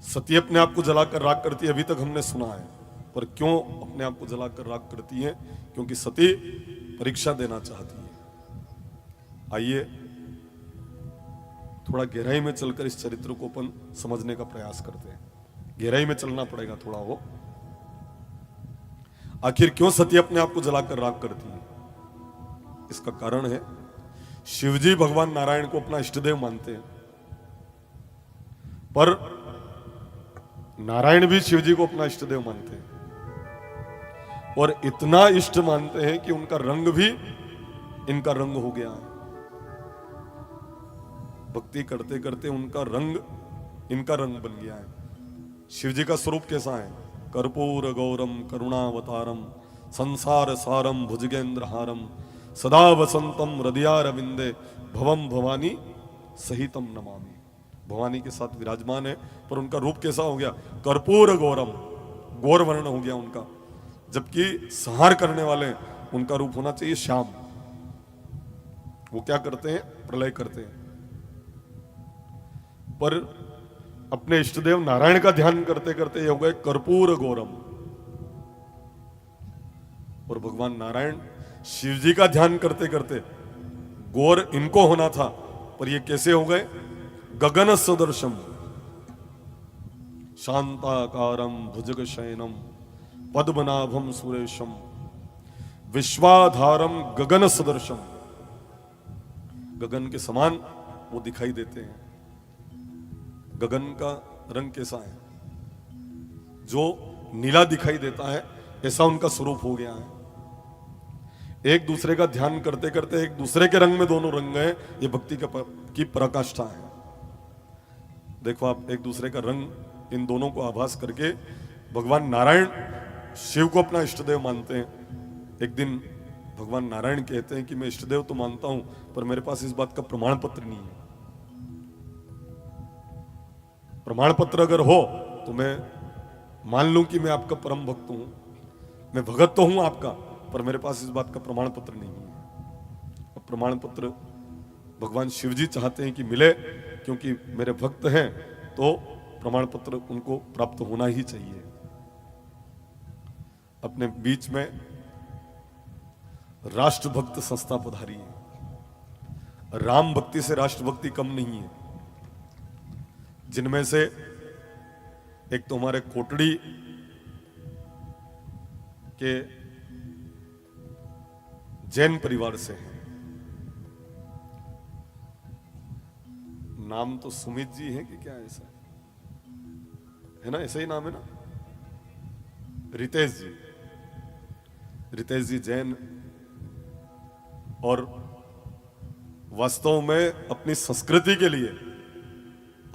सती अपने आप को जलाकर राख करती है, अभी तक हमने सुना है। पर क्यों अपने आप को जलाकर राख करती है? क्योंकि सती परीक्षा देना चाहती है। आइए थोड़ा गहराई में चलकर इस चरित्र को अपन समझने का प्रयास करते हैं। गहराई में चलना पड़ेगा थोड़ा। हो आखिर क्यों सती अपने आप को जलाकर राख करती है? इसका कारण है, शिवजी भगवान नारायण को अपना इष्टदेव मानते हैं, पर नारायण भी शिवजी को अपना इष्टदेव मानते हैं, और इतना इष्ट मानते हैं कि उनका रंग भी इनका रंग हो गया है। भक्ति करते करते उनका रंग इनका रंग बन गया है। शिवजी का स्वरूप कैसा है? कर्पूर गौरम करुणावतारम संसार सारम भुजगेंद्रहारम सदा वसंतम हृदयारविंदे भवम भवानी सहितम नमामि। भवानी के साथ विराजमान है, पर उनका रूप कैसा हो गया? कर्पूर गौरम, गौर वर्ण हो गया उनका। जबकि संहार करने वाले उनका रूप होना चाहिए श्याम। वो क्या करते हैं? प्रलय करते हैं। पर अपने इष्टदेव नारायण का ध्यान करते करते ये हो गए कर्पूर गौरम। और भगवान नारायण शिव जी का ध्यान करते करते, गौर इनको होना था, पर ये कैसे हो गए? गगन सदर्शम शांताकारम भुजग शयनम पद्मनाभम सुरेशम विश्वाधारम गगन सदर्शम। गगन के समान वो दिखाई देते हैं। गगन का रंग कैसा है? जो नीला दिखाई देता है, ऐसा उनका स्वरूप हो गया है। एक दूसरे का ध्यान करते करते एक दूसरे के रंग में दोनों रंग गए। ये भक्ति की पराकाष्ठा है। देखो आप, एक दूसरे का रंग इन दोनों को आभास करके भगवान नारायण शिव को अपना इष्टदेव मानते हैं। एक दिन भगवान नारायण कहते हैं कि मैं इष्टदेव तो मानता हूं, पर मेरे पास इस बात का प्रमाण पत्र नहीं है। प्रमाण पत्र अगर हो तो मैं मान लूं कि मैं आपका परम भक्त हूं, मैं भगत तो हूं आपका, पर मेरे पास इस बात का प्रमाण पत्र नहीं है। अब प्रमाण पत्र भगवान शिवजी चाहते हैं कि मिले, क्योंकि मेरे भक्त हैं, तो प्रमाण पत्र उनको प्राप्त होना ही चाहिए। अपने बीच में राष्ट्रभक्त संस्था पधारी है। राम भक्ति से राष्ट्रभक्ति कम नहीं है। जिनमें से एक तो हमारे कोटड़ी के जैन परिवार से हैं। नाम तो सुमित जी है कि क्या ऐसा है ना? ऐसा ही नाम है ना? रितेश जी। रितेश जी जैन, और वास्तव में अपनी संस्कृति के लिए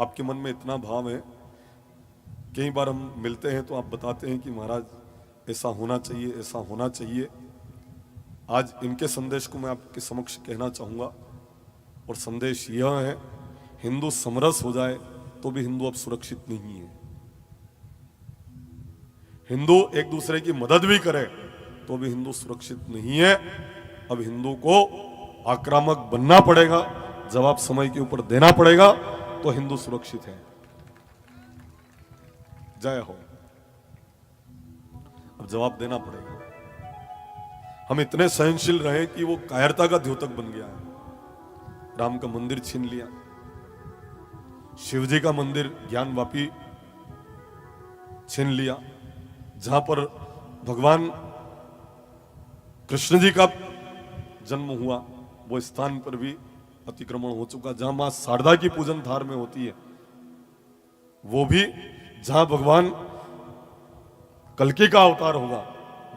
आपके मन में इतना भाव है। कई बार हम मिलते हैं तो आप बताते हैं कि महाराज ऐसा होना चाहिए, ऐसा होना चाहिए। आज इनके संदेश को मैं आपके समक्ष कहना चाहूंगा, और संदेश यह है, हिंदू समरस हो जाए तो भी हिंदू अब सुरक्षित नहीं है। हिंदू एक दूसरे की मदद भी करे तो भी हिंदू सुरक्षित नहीं है। अब हिंदू को आक्रामक बनना पड़ेगा, जवाब समय के ऊपर देना पड़ेगा, तो हिंदू सुरक्षित है। जय हो। अब जवाब देना पड़ेगा। हम इतने सहनशील रहे कि वो कायरता का द्योतक बन गया है। राम का मंदिर छीन लिया, शिवजी का मंदिर ज्ञानवापी छीन लिया, जहां पर भगवान कृष्ण जी का जन्म हुआ, वो स्थान पर भी अतिक्रमण हो चुका। जहां मां शारदा की पूजन धार में होती है, वो भी, जहां भगवान कल्कि का अवतार होगा,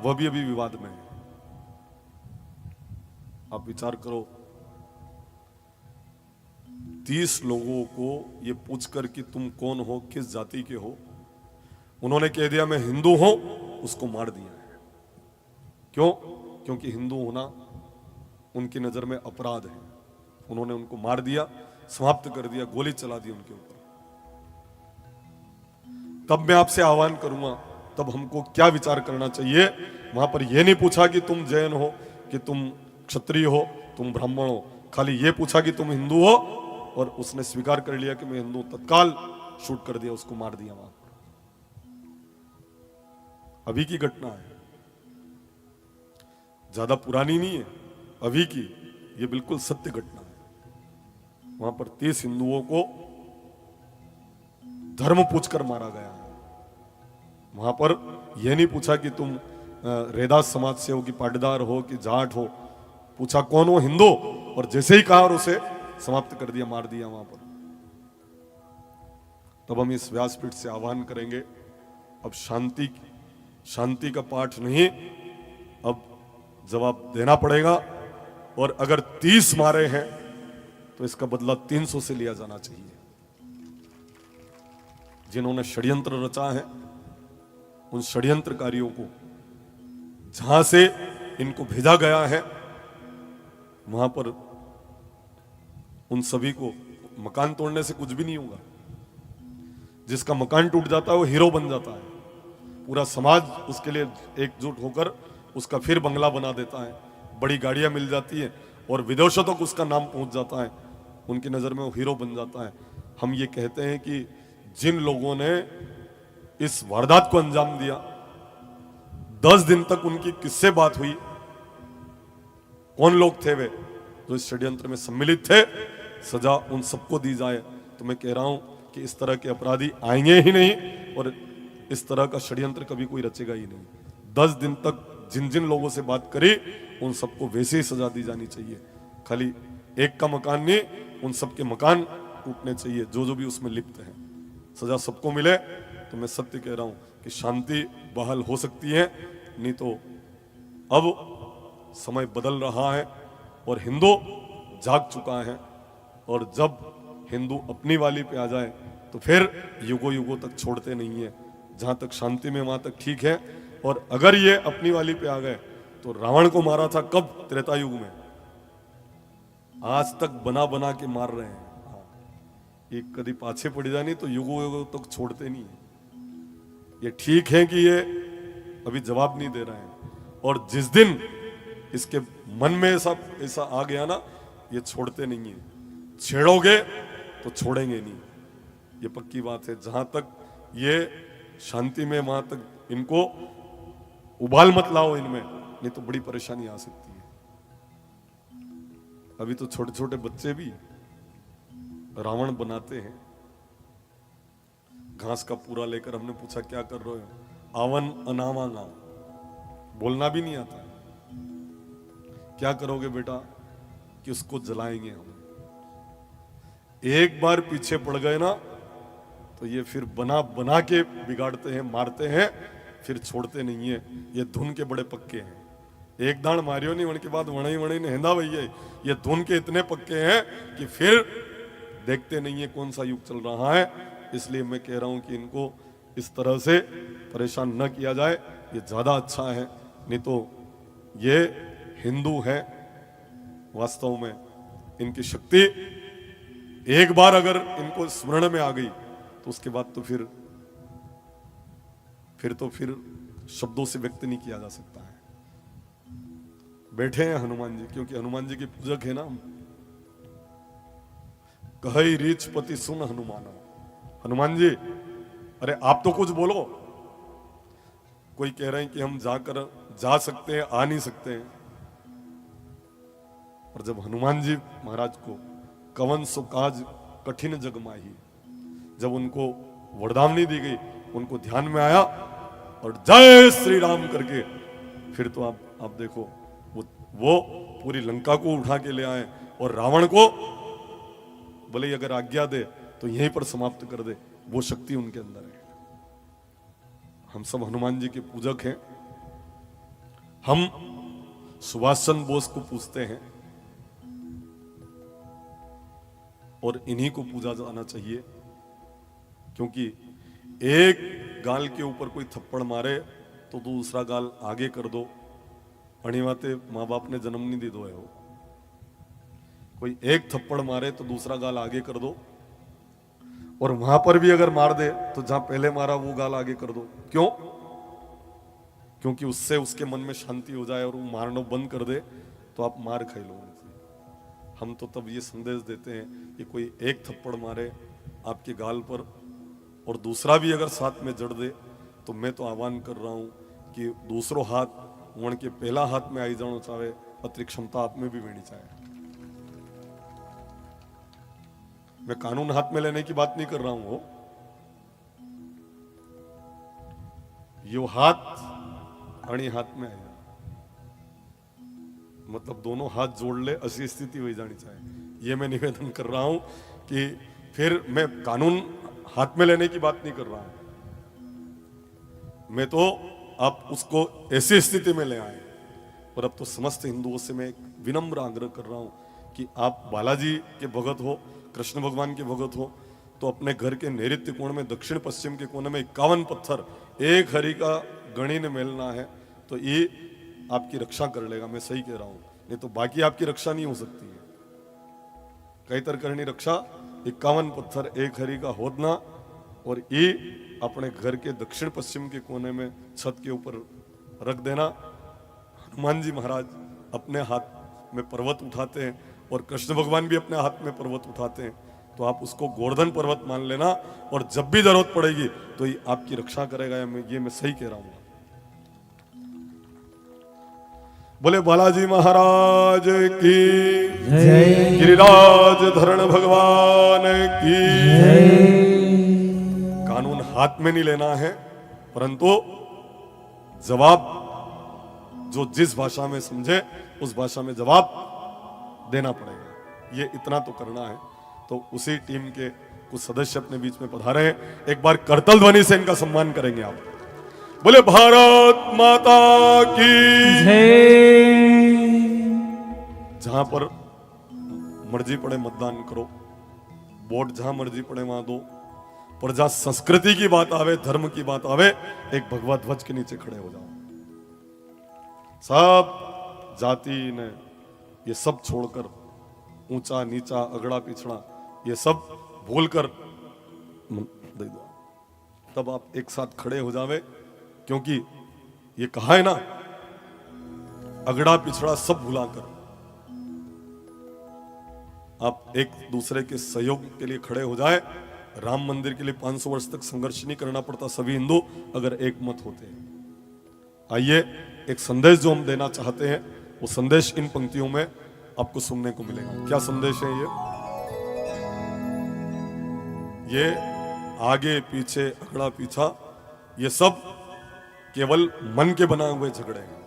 वह भी अभी विवाद में है। आप विचार करो, 30 लोगों को ये पूछकर कि तुम कौन हो, किस जाति के हो, उन्होंने कह दिया मैं हिंदू हूं, उसको मार दिया है। क्यों? क्योंकि हिंदू होना उनकी नजर में अपराध है। उन्होंने उनको मार दिया, समाप्त कर दिया, गोली चला दी उनके ऊपर। तब मैं आपसे आह्वान करूंगा, तब हमको क्या विचार करना चाहिए? वहां पर यह नहीं पूछा कि तुम जैन हो, कि तुम क्षत्रिय हो, तुम ब्राह्मण हो, खाली ये पूछा कि तुम हिंदू हो, और उसने स्वीकार कर लिया कि मैं हिंदू। तत्काल शूट कर दिया, उसको मार दिया वहां पर। अभी की घटना है, ज्यादा पुरानी नहीं है, अभी की, ये बिल्कुल सत्य घटना है। वहां पर 30 हिंदुओं को धर्म पूछकर मारा गया है। वहां पर यह नहीं पूछा कि तुम रेदास समाज से हो कि पाटीदार हो कि जाट हो, पूछा कौन हो, हिंदू, और जैसे ही कहा और उसे समाप्त कर दिया, मार दिया वहां पर। तब हम इस व्यासपीठ से आह्वान करेंगे, अब शांति का पाठ नहीं, अब जवाब देना पड़ेगा। और अगर 30 मारे हैं तो इसका बदला 300 से लिया जाना चाहिए। जिन्होंने षड्यंत्र रचा है, उन षड्यंत्रकारियों को जहां से इनको भेजा गया है, वहां पर उन सभी को, मकान तोड़ने से कुछ भी नहीं होगा। जिसका मकान टूट जाता है वो हीरो बन जाता है, पूरा समाज उसके लिए एकजुट होकर उसका फिर बंगला बना देता है, बड़ी गाड़ियां मिल जाती है और विदेशों तक उसका नाम पहुंच जाता है, उनकी नजर में वो हीरो बन जाता है। हम ये कहते हैं कि जिन लोगों ने इस वारदात को अंजाम दिया, 10 दिन तक उनकी किससे बात हुई, कौन लोग थे वे जो इस षड्यंत्र में सम्मिलित थे, सजा उन सबको दी जाए। तो मैं कह रहा हूं कि इस तरह के अपराधी आएंगे ही नहीं और इस तरह का षड्यंत्र कभी कोई रचेगा ही नहीं। 10 दिन तक जिन जिन लोगों से बात करी, उन सबको वैसे ही सजा दी जानी चाहिए। खाली एक का मकान नहीं, उन सबके मकान टूटने चाहिए जो जो भी उसमें लिप्त हैं, सजा सबको मिले। तो मैं सत्य कह रहा हूं कि शांति बहाल हो सकती है, नहीं तो अब समय बदल रहा है और हिंदू जाग चुका है। और जब हिंदू अपनी वाली पे आ जाए तो फिर युगों युगों तक छोड़ते नहीं है। जहां तक शांति में वहां तक ठीक है। और अगर ये अपनी वाली पे आ गए तो रावण को मारा था कब, त्रेता युग में, आज तक बना बना के मार रहे हैं। ये कभी पाछे पड़ जाए नहीं तो युगों युगों तक छोड़ते नहीं है। ये ठीक है कि ये अभी जवाब नहीं दे रहे हैं, और जिस दिन इसके मन में ऐसा आ गया ना, ये छोड़ते नहीं है। छेड़ोगे तो छोड़ेंगे नहीं, ये पक्की बात है। जहां तक ये शांति में, वहां तक इनको उबाल मत लाओ इनमें, नहीं तो बड़ी परेशानी आ सकती है। अभी तो छोटे छोटे बच्चे भी रावण बनाते हैं। घास का पूरा लेकर हमने पूछा क्या कर रहे हो, आवन अनावांगा, बोलना भी नहीं आता। क्या करोगे बेटा, कि उसको जलाएंगे हम। एक बार पीछे पड़ गए ना तो ये फिर बना बना के बिगाड़ते हैं, मारते हैं, फिर छोड़ते नहीं है। ये धुन के बड़े पक्के हैं। एक दाण मारियो नहीं, उनके बाद वणई वणई ने हेंदा भैया, ये धुन के इतने पक्के हैं कि फिर देखते नहीं है कौन सा युग चल रहा है। इसलिए मैं कह रहा हूं कि इनको इस तरह से परेशान न किया जाए, ये ज्यादा अच्छा है। नहीं तो ये हिंदू है वास्तव में, इनकी शक्ति एक बार अगर इनको स्मरण में आ गई तो उसके बाद तो फिर शब्दों से व्यक्त नहीं किया जा सकता है। बैठे हैं हनुमान जी, क्योंकि हनुमान जी के पूजक है ना हम। कहई रीछ पति सुन हनुमान, हनुमान जी अरे आप तो कुछ बोलो। कोई कह रहे हैं कि हम जा सकते हैं, आ नहीं सकते हैं। और जब हनुमान जी महाराज को कवन सो काज कठिन जग माही, जब उनको वरदावनी दी गई, उनको ध्यान में आया और जय श्री राम करके, फिर तो आप देखो वो पूरी लंका को उठा के ले आए और रावण को भले ही अगर आज्ञा दे तो यहीं पर समाप्त कर दे। वो शक्ति उनके अंदर है। हम सब हनुमान जी के पूजक हैं। हम सुभाष चंद्र बोस को पूजते हैं और इन्हीं को पूजा जाना चाहिए, क्योंकि एक गाल के ऊपर कोई थप्पड़ मारे तो दूसरा गाल आगे कर दो। अणिवाते माँ बाप ने जन्म नहीं दी दो है वो। कोई एक थप्पड़ मारे तो दूसरा गाल आगे कर दो, और वहां पर भी अगर मार दे तो जहां पहले मारा वो गाल आगे कर दो। क्यों? क्योंकि उससे उसके मन में शांति हो जाए और वो मारना बंद कर दे तो आप मार खाई लो उनसे। हम तो तब ये संदेश देते हैं कि कोई एक थप्पड़ मारे आपके गाल पर और दूसरा भी अगर साथ में जड़ दे तो मैं तो आह्वान कर रहा हूं कि दूसरो हाथ वण के पहला हाथ में आई जाना चाहे, अतिरिक्त क्षमता आप में भी वेणी चाहे। मैं कानून हाथ में लेने की बात नहीं कर रहा हूं, वो यो हाथ अणी हाथ में आएगा, मतलब दोनों हाथ जोड़ ले ऐसी स्थिति हो जानी चाहिए। ये मैं निवेदन कर रहा हूं कि फिर मैं कानून हाथ में लेने की बात नहीं कर रहा हूं, मैं तो आप उसको ऐसी स्थिति में ले आए। और अब तो समस्त हिंदुओं से मैं एक विनम्र आग्रह कर रहा हूं कि आप बालाजी के भगत हो, कृष्ण भगवान के भगत हो, तो अपने घर के नैऋत्य कोण में दक्षिण पश्चिम के कोने में 51 पत्थर एक हरि का गणी ने मेलना है, तो ये आपकी रक्षा कर लेगा। मैं सही कह रहा हूं, नहीं तो बाकी आपकी रक्षा नहीं हो सकती है। कई तरह करनी रक्षा 51 पत्थर एक हरि का होदना, और ये अपने घर के दक्षिण पश्चिम के कोने में छत के ऊपर रख देना। हनुमान जी महाराज अपने हाथ में पर्वत उठाते हैं और कृष्ण भगवान भी अपने हाथ में पर्वत उठाते हैं, तो आप उसको गोवर्धन पर्वत मान लेना, और जब भी जरूरत पड़ेगी तो ये आपकी रक्षा करेगा। ये मैं सही कह रहा हूं। बोले बालाजी महाराज की जय, गिरिराज धरण भगवान की जय। कानून हाथ में नहीं लेना है, परंतु जवाब जो जिस भाषा में समझे उस भाषा में जवाब देना पड़ेगा। ये इतना तो करना है। तो उसी टीम के कुछ सदस्य अपने बीच में पधारे हैं, एक बार करतल ध्वनि से इनका सम्मान करेंगे आप। बोले भारत माता की जय। जहां पर मर्जी पड़े मतदान करो, वोट जहां मर्जी पड़े वहां दो, पर जहां संस्कृति की बात आवे, धर्म की बात आवे, एक भगवा ध्वज के नीचे खड़े हो जाओ। सब जाति ने ये सब छोड़कर, ऊंचा नीचा अगड़ा पिछड़ा ये सब भूलकर दे दो, तब आप एक साथ खड़े हो जावे। क्योंकि ये कहा है ना, अगड़ा पिछड़ा सब भुलाकर आप एक दूसरे के सहयोग के लिए खड़े हो जाए। राम मंदिर के लिए 500 वर्ष तक संघर्ष नहीं करना पड़ता सभी हिंदू, अगर एक मत होते हैं। आइए, एक संदेश जो हम देना चाहते हैं, वो संदेश इन पंक्तियों में आपको सुनने को मिलेगा। क्या संदेश है ये आगे पीछे अगड़ा पीछा, ये सब केवल मन के बनाए हुए झगड़े हैं।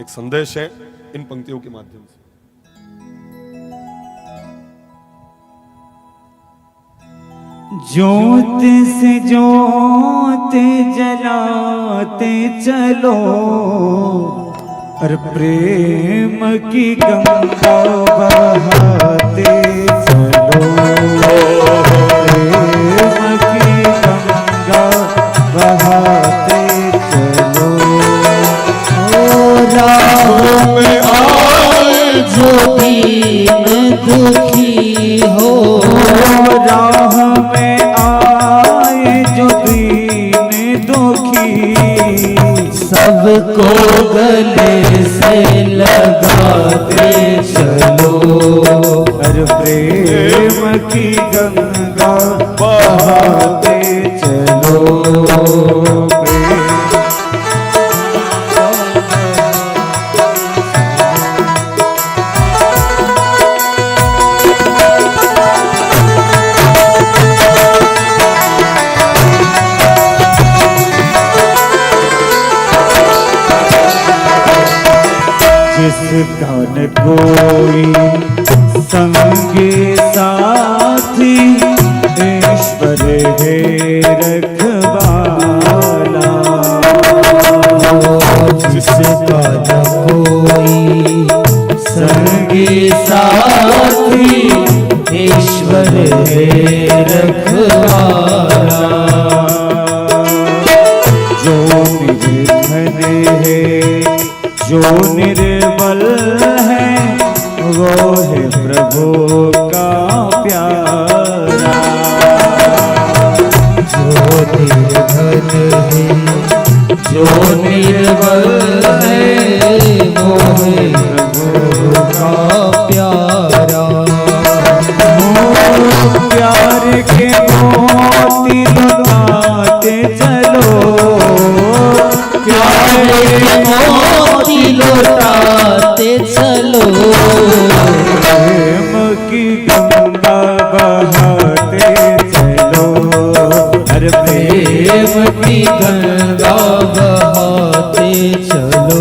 एक संदेश है इन पंक्तियों के माध्यम से। ज्योत से ज्योत जलाते चलो, और प्रेम की गंगा बहाते चलो, प्रेम की गंगा बहाते चलो। राह में आए जो दीन दुखी हो, राह में आए जो दीन दुखी, सबको गले से लगाते चलो, हर प्रेम की गंगा बहाते चलो। जिसका न कोई संगी साथी, ईश्वर है रखवाला। जिसका न कोई संगी साथी, ईश्वर है रखवाला। जो निर्धन है, जो निर्बल है, वो है प्रभु का प्यारा। जो निर्धन है, जो निर्बल है, वो है प्रभु का प्यारा। प्यार के मोती लौटाते चलो प्रेम की गंगा बहाते चलो हर प्रेम की गंगा बहाते चलो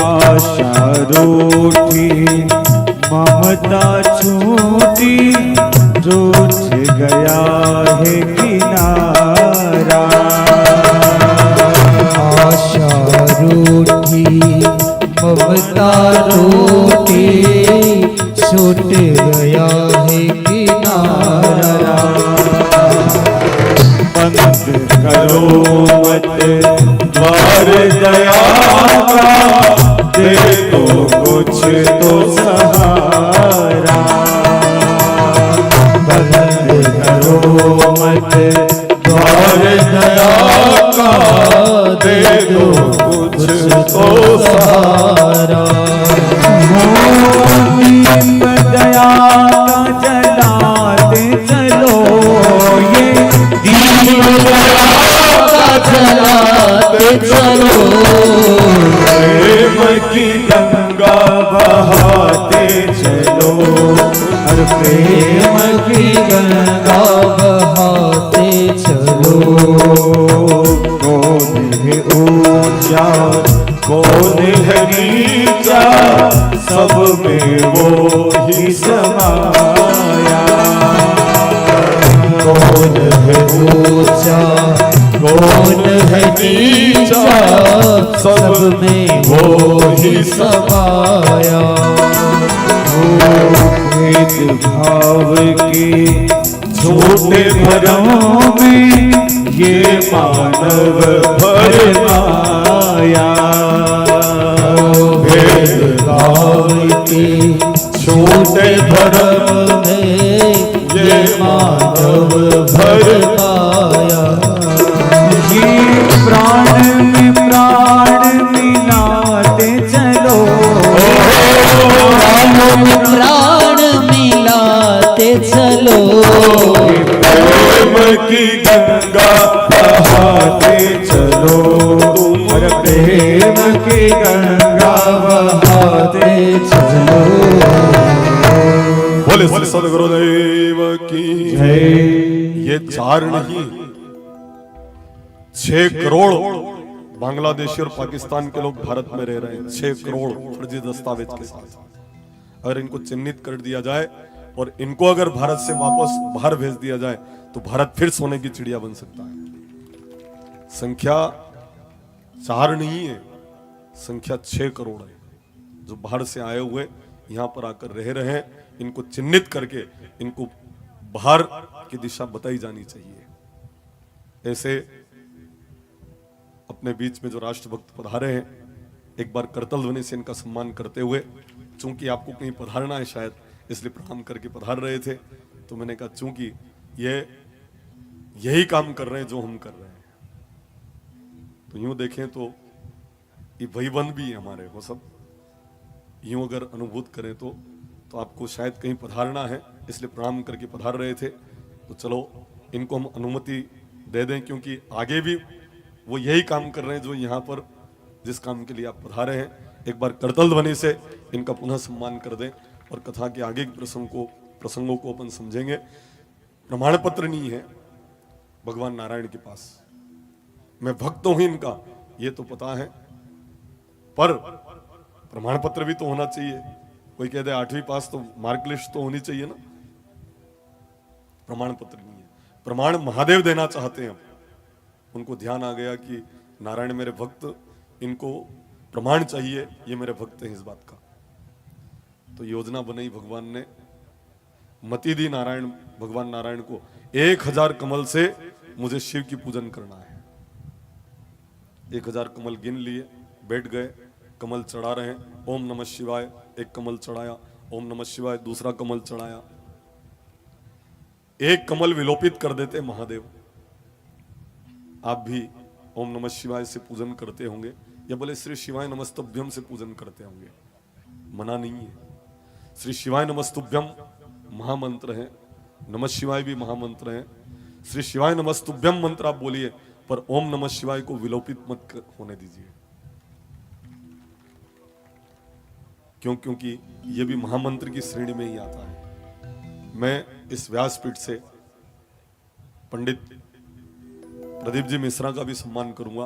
आशा रूठी ममता छूटी रूठ गया है किनारा आशा रूठी ममता रूठी छूट गया है किनारा बंद करो मत द्वार दया का दे दो कुछ तो सहारा बंद करो मत द्वार दया का दे दो कुछ तो सहारा दीप दया का जलाते चलो ये दीप चलाते चलो प्रेम की गंगा बहाते चलो हर प्रेम की गंगा बहाते चलो कौन है ऊंचा कौन है नीचा सब में वो ही समाया कौन है ऊंचा कौन है नीचा सब में वो ही समाया भेदभाव के छोटे भरों में ये मानव भरमाया भेदभाव के छोटे भरम में ये मानव भर पाया ये प्राण में प्राण मिलाते चलो प्राण मिलाते चलो प्रेम की गंगा बहाते चलो हर प्रेम की गंगा बहाते चलो बोले श्री सदगुरुदेव की जय ये 4 नहीं 6 करोड़ बांग्लादेशी और पाकिस्तान के लोग भारत में रह रहे हैं 6 करोड़ फर्जी दस्तावेज के साथ। अगर इनको चिन्हित कर दिया जाए और इनको अगर भारत से वापस बाहर भेज दिया जाए तो भारत फिर सोने की चिड़िया बन सकता है। संख्या 4 नहीं है, संख्या 6 करोड़ है जो बाहर से आए हुए यहाँ पर आकर रह रहे हैं। इनको चिन्हित करके इनको बाहर की दिशा बताई जानी चाहिए। ऐसे अपने बीच में जो राष्ट्रभक्त पधारे हैं, एक बार करतल ध्वनि से इनका सम्मान करते हुए, चूंकि आपको कहीं पधारना है शायद इसलिए प्रणाम करके पधार रहे थे, तो मैंने कहा चूंकि ये यही काम कर रहे हैं जो हम कर रहे हैं, तो यूं देखें तो ये वही बंद भी है हमारे, वो सब यूं अगर अनुभूत करें तो आपको शायद कहीं पधारना है इसलिए प्रणाम करके पधार रहे थे। तो चलो इनको हम अनुमति दे दें, क्योंकि आगे भी वो यही काम कर रहे हैं जो यहाँ पर जिस काम के लिए आप पधारे हैं। एक बार करतल ध्वनि से इनका पुनः सम्मान कर दें और कथा के आगे के प्रसंगों को अपन समझेंगे। प्रमाण पत्र नहीं है भगवान नारायण के पास, मैं भक्त हूं इनका ये तो पता है, पर प्रमाण पत्र भी तो होना चाहिए। कोई कहते 8वीं पास तो मार्क लिस्ट तो होनी चाहिए ना, प्रमाण पत्र नहीं है। प्रमाण महादेव देना चाहते हैं। उनको ध्यान आ गया कि नारायण मेरे भक्त, इनको प्रमाण चाहिए, ये मेरे भक्त हैं इस बात का। तो योजना बनाई भगवान ने, मति दी भगवान नारायण को 1000 कमल से मुझे शिव की पूजन करना है। 1000 कमल गिन लिए, बैठ गए, कमल चढ़ा रहे हैं। ओम नमः शिवाय, एक कमल चढ़ाया, ओम नमः शिवाय दूसरा कमल चढ़ाया। एक कमल विलोपित कर देते महादेव। आप भी ओम नमः शिवाय से पूजन करते होंगे या बोले श्री शिवाय नमस्तुभ्यम से पूजन करते होंगे, मना नहीं है। श्री शिवाय नमस्तुभ्यम महामंत्र है, नमः शिवाय भी महामंत्र है। श्री शिवाय नमस्तुभ्यम मंत्र आप बोलिए, पर ओम नमः शिवाय को विलोपित मत होने दीजिए। क्योंकि ये भी महामंत्र की श्रेणी में ही आता है। मैं इस व्यासपीठ से पंडित प्रदीप जी मिश्रा का भी सम्मान करूंगा,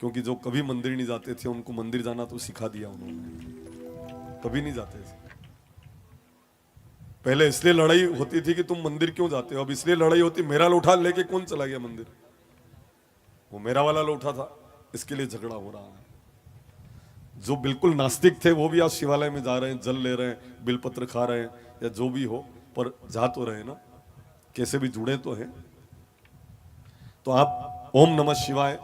क्योंकि जो कभी मंदिर नहीं जाते थे उनको मंदिर जाना तो सिखा दिया उन्होंने। कभी नहीं जाते थे। पहले इसलिए लड़ाई होती थी कि तुम मंदिर क्यों जाते हो, अब इसलिए लड़ाई होती मेरा लोठा लेके कौन चला गया मंदिर, वो मेरा वाला लोठा था, इसके लिए झगड़ा हो रहा है। जो बिल्कुल नास्तिक थे वो भी आज शिवालय में जा रहे हैं, जल ले रहे हैं, बिलपत्र खा रहे हैं, या जो भी हो, पर जा तो रहे ना, कैसे भी जुड़े तो हैं। तो आप ओम नमः शिवाय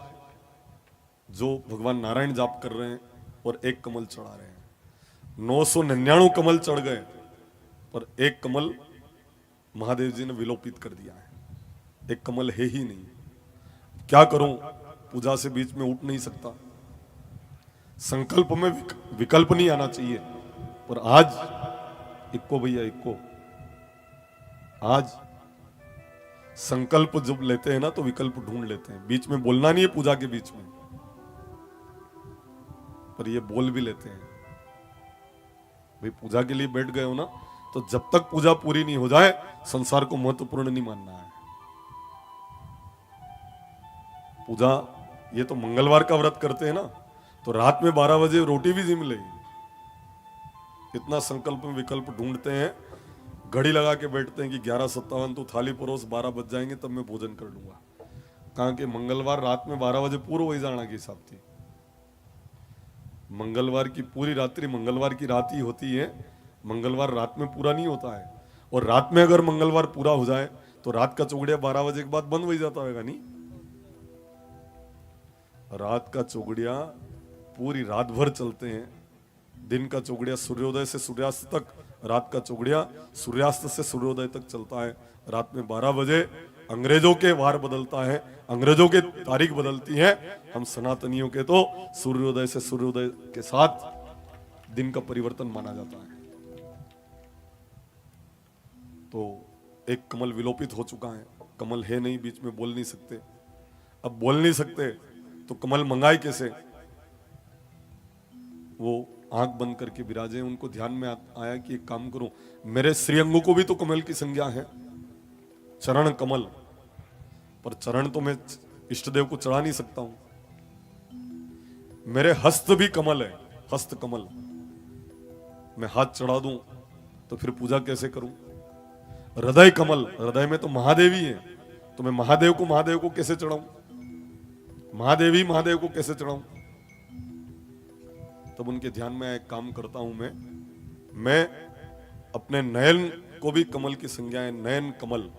जो भगवान नारायण जाप कर रहे हैं और एक कमल चढ़ा रहे हैं। 999 कमल चढ़ गए पर एक कमल महादेव जी ने विलोपित कर दिया है। एक कमल है ही नहीं। क्या करूं, पूजा से बीच में उठ नहीं सकता। संकल्प में विकल्प नहीं आना चाहिए, पर आज इक्को भैया इक्को, आज संकल्प जब लेते हैं ना तो विकल्प ढूंढ लेते हैं। बीच में बोलना नहीं है पूजा के बीच में, पर ये बोल भी लेते हैं। भाई पूजा के लिए बैठ गए हो ना, तो जब तक पूजा पूरी नहीं हो जाए संसार को महत्वपूर्ण नहीं मानना है। पूजा, ये तो मंगलवार का व्रत करते हैं ना, तो रात में 12 बजे रोटी भी जिम लेगी। इतना संकल्प में विकल्प ढूंढते हैं, घड़ी लगा के बैठते हैं कि 11:57 तो थाली परोस, 12 बज जाएंगे तब मैं भोजन कर लूंगा। कहा कि मंगलवार रात में 12 बजे पूरा वही जाना की हिसाब थी। मंगलवार की पूरी रात्रि मंगलवार की रात ही होती है, मंगलवार रात में पूरा नहीं होता है। और रात में अगर मंगलवार पूरा हो जाए तो रात का चौगड़िया 12 बजे के बाद बंद हो जाता होगा नहीं। रात का चौगड़िया पूरी रात भर चलते हैं। दिन का चौगड़िया सूर्योदय से सूर्यास्त तक, रात का चौगड़िया सूर्यास्त से सूर्योदय तक चलता है। रात में 12 बजे अंग्रेजों के वार बदलता है, अंग्रेजों के तारीख बदलती है। हम सनातनियों के तो सूर्योदय से सूर्योदय के साथ दिन का परिवर्तन माना जाता है। तो एक कमल विलोपित हो चुका है, कमल है नहीं, बीच में बोल नहीं सकते। अब बोल नहीं सकते तो कमल मंगाए कैसे? वो आंख बंद करके विराजे। उनको ध्यान में आया कि एक काम करूं, मेरे श्रीअंगों को भी तो कमल की संज्ञा है, चरण कमल, पर चरण तो मैं इष्ट देव को चढ़ा नहीं सकता हूं। मेरे हस्त भी कमल है, हस्त कमल, मैं हाथ चढ़ा दूं तो फिर पूजा कैसे करूं? हृदय कमल, हृदय में तो महादेव ही है, तो मैं महादेव को कैसे चढ़ाऊं? महादेवी महादेव को कैसे चढ़ाऊं? तब उनके ध्यान में एक काम करता हूं, मैं अपने नयन को भी कमल की संज्ञा है, नयन कमल,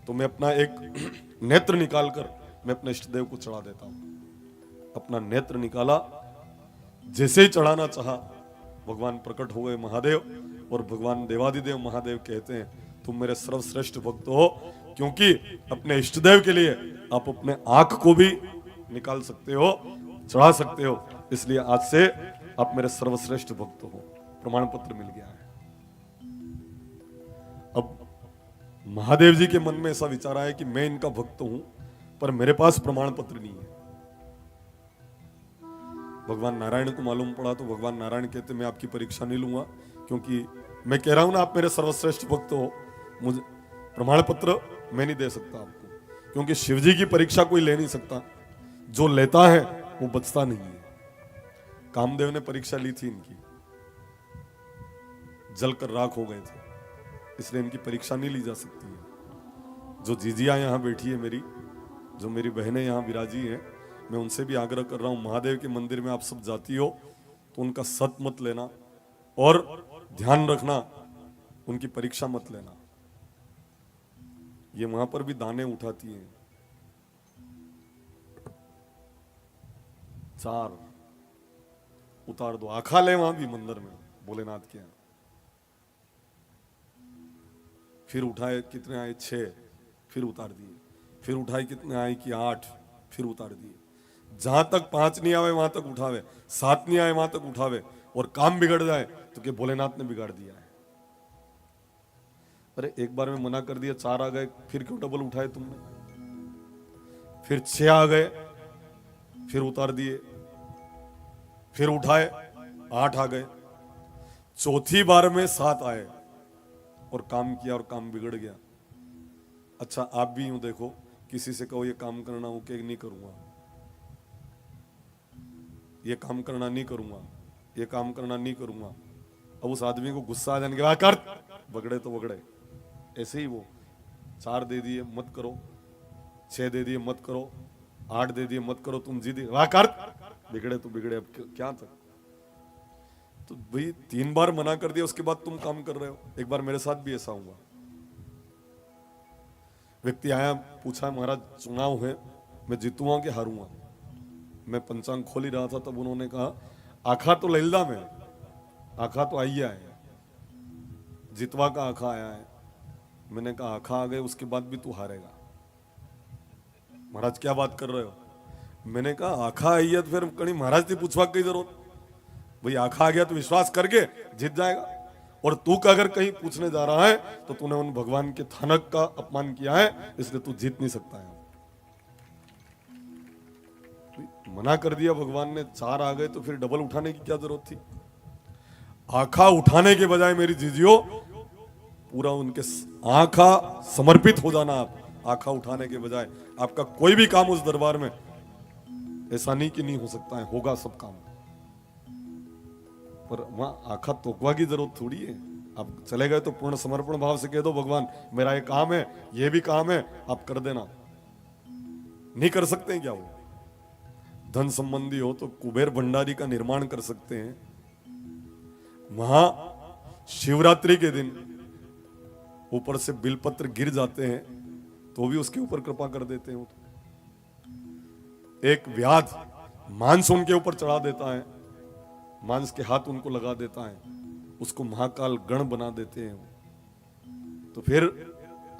तो मैं अपना एक नेत्र निकालकर मैं अपने इष्ट देव को चढ़ा देता हूं। अपना नेत्र निकाला, जैसे ही चढ़ाना चाहा भगवान प्रकट हो गए महादेव, और भगवान देवादिदेव महादेव कहते हैं तुम मेरे सर्वश्रेष्ठ भक्त हो, क्योंकि अपने इष्ट देव के लिए आप अपने आंख को भी निकाल सकते हो, चढ़ा सकते हो, इसलिए आज से आप मेरे सर्वश्रेष्ठ भक्त हो। प्रमाण पत्र मिल गया है। अब महादेव जी के मन में ऐसा विचार आया कि मैं इनका भक्त हूं, पर मेरे पास प्रमाण पत्र नहीं है। भगवान नारायण को मालूम पड़ा तो भगवान नारायण कहते मैं आपकी परीक्षा नहीं लूंगा, क्योंकि मैं कह रहा हूं ना आप मेरे सर्वश्रेष्ठ भक्त हो, मुझे प्रमाण पत्र मैं नहीं दे सकता आपको, क्योंकि शिव जी की परीक्षा कोई ले नहीं सकता। जो लेता है वो बचता नहीं है। कामदेव ने परीक्षा ली थी इनकी, जलकर राख हो गए थे, इसलिए इनकी परीक्षा नहीं ली जा सकती है। जो जीजिया यहां बैठी है मेरी, जो मेरी बहनें यहां विराजी हैं, मैं उनसे भी आग्रह कर रहा हूं, महादेव के मंदिर में आप सब जाती हो तो उनका सत मत लेना, और ध्यान रखना उनकी परीक्षा मत लेना। ये वहां पर भी दाने उठाती हैं, 4 उतार दो, आखा ले वहां भी मंदिर में भोलेनाथ के यहाँ। फिर उठाए, कितने आए? 6, फिर उतार दिए। फिर उठाए, कितने आए कि 8, फिर उतार दिए। जहां तक 5 नहीं आवे वहां तक उठावे, 7 नहीं आए वहां तक उठावे, और काम बिगड़ जाए तो कि भोलेनाथ ने बिगाड़ दिया है। अरे एक बार में मना कर दिया, 4 आ गए, फिर क्यों डबल उठाए तुमने? फिर 6 आ गए, फिर उतार दिए, फिर उठाए 8 आ गए, चौथी बार में 7 आए और काम किया और काम बिगड़ गया। अच्छा आप भी यूं देखो, किसी से कहो ये काम करना हो कि नहीं करूंगा, ये काम करना नहीं करूंगा, ये काम करना नहीं करूंगा। अब उस आदमी को गुस्सा आ जाने के बाद कर, बगड़े तो बगड़े। ऐसे ही वो 4 दे दिए मत करो, 6 दे दिए मत करो, 8 दे दिए मत करो, तुम जिद वाह कर, बिगड़े तो बिगड़े। अब क्या तक, तो भाई 3 बार मना कर दिया, उसके बाद तुम काम कर रहे हो। एक बार मेरे साथ भी ऐसा हुआ, व्यक्ति आया, पूछा महाराज चुनाव है, मैं जीतूंगा कि हारूंगा। मैं पंचांग खोल ही रहा था, तब उन्होंने कहा आखा तो लैलदा में, आखा तो आइया है, जितवा का आखा आया है। मैंने कहा आखा आ गए उसके बाद भी तू हारेगा। महाराज क्या बात कर रहे हो? मैंने कहा आखा आई है तो फिर कहीं महाराज से पूछवा की जरूरत, भाई आखा आ गया तो विश्वास करके जीत जाएगा। और तू का अगर कहीं पूछने जा रहा है तो तूने उन भगवान के थानक का अपमान किया है, इसलिए तू जीत नहीं सकता है। मना कर दिया भगवान ने, 4 आ गए तो फिर डबल उठाने की क्या जरूरत थी? आखा उठाने के बजाय मेरी जीजियो पूरा उनके आखा समर्पित हो जाना। आप आखा उठाने के बजाय आपका कोई भी काम उस दरबार में ऐसा नहीं कि नहीं हो सकता है, होगा सब काम। पर वहां आखा तोकवा की जरूरत थोड़ी है। आप चले गए तो पूर्ण समर्पण भाव से कह दो भगवान मेरा ये काम है, ये भी काम है, आप कर देना। नहीं कर सकते हैं क्या? वो धन संबंधी हो तो कुबेर भंडारी का निर्माण कर सकते हैं। वहां शिवरात्रि के दिन ऊपर से बिलपत्र गिर जाते हैं तो भी उसके ऊपर कृपा कर देते हैं। एक व्याध मांस उनके ऊपर चढ़ा देता है, मांस के हाथ उनको लगा देता है, उसको महाकाल गण बना देते हैं। तो फिर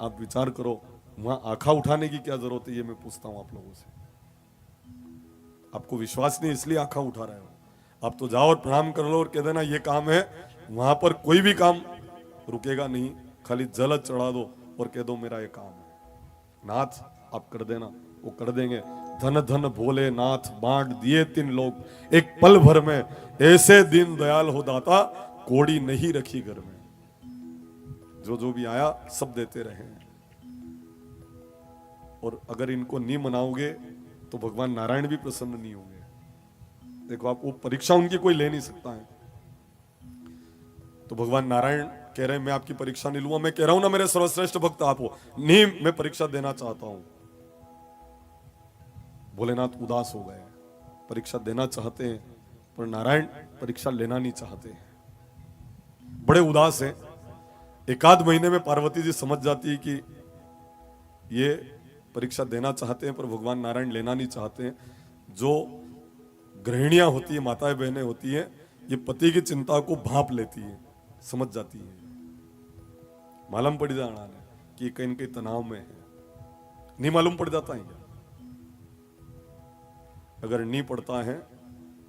आप विचार करो, वहां आखा उठाने की क्या जरूरत है? ये मैं पूछता हूं आप लोगों से। आपको विश्वास नहीं इसलिए आखा उठा रहे हो। आप तो जाओ और प्रणाम कर लो और कह देना ये काम है। वहां पर कोई भी काम रुकेगा नहीं, खाली जल चढ़ा दो और कह दो मेरा ये काम है, नाथ आप कर देना, वो कर देंगे। धन धन भोले नाथ बांट दिए 3 लोग, एक पल भर में ऐसे दिन दयाल हो दाता, कोड़ी नहीं रखी घर में। जो जो भी आया सब देते रहे। और अगर इनको नहीं मनाओगे तो भगवान नारायण भी प्रसन्न नहीं होंगे। देखो आप, वो परीक्षा उनकी कोई ले नहीं सकता है। तो भगवान नारायण कह रहे हैं मैं आपकी परीक्षा नहीं लूंगा। मैं कह रहा हूं ना मेरे सर्वश्रेष्ठ भक्त आप हो, नहीं मैं परीक्षा देना चाहता हूं। भोलेनाथ उदास हो गए, परीक्षा देना चाहते हैं पर नारायण परीक्षा लेना नहीं चाहते हैं, बड़े उदास हैं। 1 महीने में पार्वती जी समझ जाती है कि ये परीक्षा देना चाहते हैं पर भगवान नारायण लेना नहीं चाहते हैं। जो गृहिणियां होती है, माताएं बहनें होती हैं, ये पति की चिंता को भांप लेती है, समझ जाती है, मालूम पड़ जाना है कि कहीं न कहीं तनाव में है। नहीं मालूम पड़ जाता है क्या? अगर नहीं पड़ता है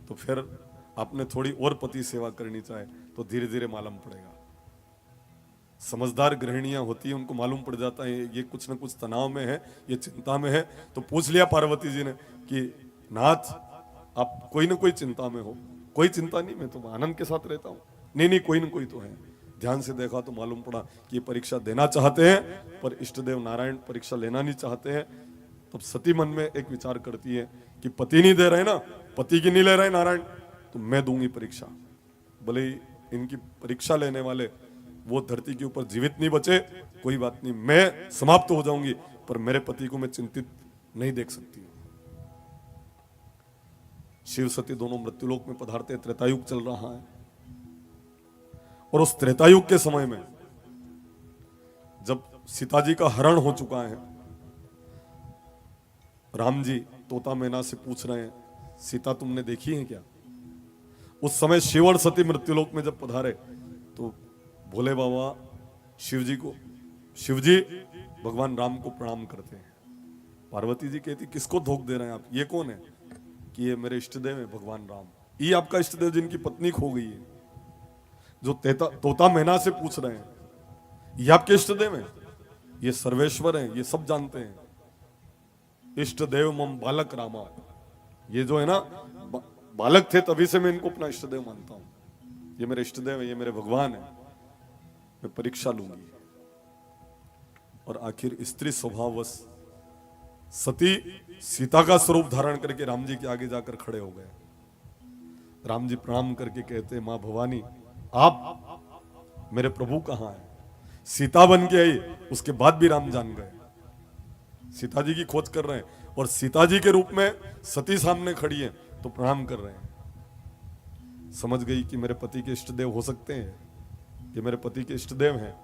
तो फिर आपने थोड़ी और पति सेवा करनी चाहे तो धीरे धीरे मालूम पड़ेगा। समझदार गृहिणियां होती है, उनको मालूम पड़ जाता है ये कुछ न कुछ तनाव में है, ये चिंता में है। तो पूछ लिया पार्वती जी ने कि नाथ आप कोई ना कोई चिंता में हो? कोई चिंता नहीं, मैं तो आनंद के साथ रहता हूं। नहीं नहीं कोई ना कोई तो है। ध्यान से देखा तो मालूम पड़ा कि ये परीक्षा देना चाहते हैं पर इष्टदेव नारायण परीक्षा लेना नहीं चाहते हैं। तब सती मन में एक विचार करती है कि पति नहीं दे रहे ना, पति की नहीं ले रहे नारायण, तो मैं दूंगी परीक्षा। भले ही इनकी परीक्षा लेने वाले वो धरती के ऊपर जीवित नहीं बचे, कोई बात नहीं, मैं समाप्त हो जाऊंगी, पर मेरे पति को मैं चिंतित नहीं देख सकती। शिव सती दोनों मृत्युलोक में पधारते, त्रेतायुग चल रहा है। और उस त्रेतायुग के समय में जब सीता जी का हरण हो चुका है, राम जी तोता मैना से पूछ रहे हैं सीता तुमने देखी है क्या? उस समय शिव और सती मृत्युलोक में जब पधारे तो भोले बाबा शिव जी भगवान राम को प्रणाम करते हैं। पार्वती जी कहती किसको धोख दे रहे हैं आप, ये कौन है? कि ये मेरे इष्टदेव है भगवान राम। ये आपका इष्टदेव जिनकी पत्नी खो गई है, जो तोता मैना से पूछ रहे हैं, ये आपके इष्टदेव हैं? ये सर्वेश्वर हैं, ये सब जानते हैं। इष्ट देव मम बालक रामा। ये जो है ना, बालक थे तभी से मैं इनको अपना इष्ट देव मानता हूं। ये मेरे इष्ट देव है, ये मेरे भगवान है। मैं परीक्षा लूंगी। और आखिर स्त्री स्वभाववश सती सीता का स्वरूप धारण करके राम जी के आगे जाकर खड़े हो गए। राम जी प्रणाम करके कहते, मां भवानी, आप मेरे प्रभु कहाँ हैं? सीता बन के आई, उसके बाद भी राम जान गए। सीता जी की खोज कर रहे हैं और सीता जी के रूप में सती सामने खड़ी है तो प्रणाम कर रहे हैं। समझ गई कि मेरे पति के इष्ट देव हो सकते हैं, कि मेरे पति के इष्ट देव हैं।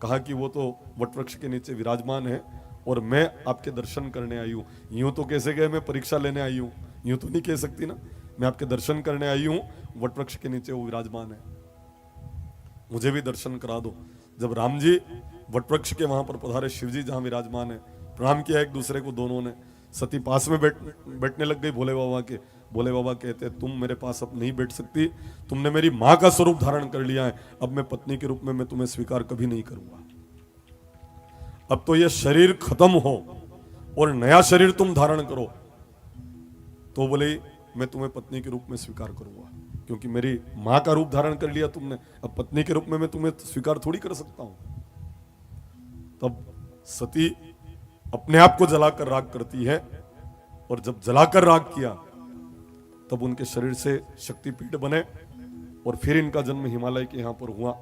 कहा कि वो तो वटवृक्ष के नीचे विराजमान है और मैं आपके दर्शन करने आई हूं। यूं तो कैसे गए, मैं परीक्षा लेने आई हूं, यूं तो नहीं कह सकती ना। मैं आपके दर्शन करने आई हूं, वटवृक्ष के नीचे वो विराजमान है, मुझे भी दर्शन करा दो। जब राम जी वटवृक्ष के वहां पर पधारे, शिव जी जहां विराजमान है, प्रणाम किया एक दूसरे को दोनों ने। सती पास में बैठने लग गई भोले बाबा के। भोले बाबा कहते, तुम मेरे पास अब नहीं बैठ सकती, तुमने मेरी मां का स्वरूप धारण कर लिया है, अब मैं पत्नी के रूप में मैं तुम्हें स्वीकार कभी नहीं करूंगा। अब तो यह शरीर खत्म हो और नया शरीर तुम धारण करो, तो बोले मैं तुम्हें पत्नी के रूप में स्वीकार करूंगा, क्योंकि मेरी मां का रूप धारण कर लिया तुमने, अब पत्नी के रूप में मैं तुम्हें स्वीकार थोड़ी कर सकता हूं। तब सती अपने आप को जलाकर राख करती है, और जब जलाकर राख किया तब उनके शरीर से शक्तिपीठ बने और फिर इनका जन्म हिमालय के यहां पर हुआ।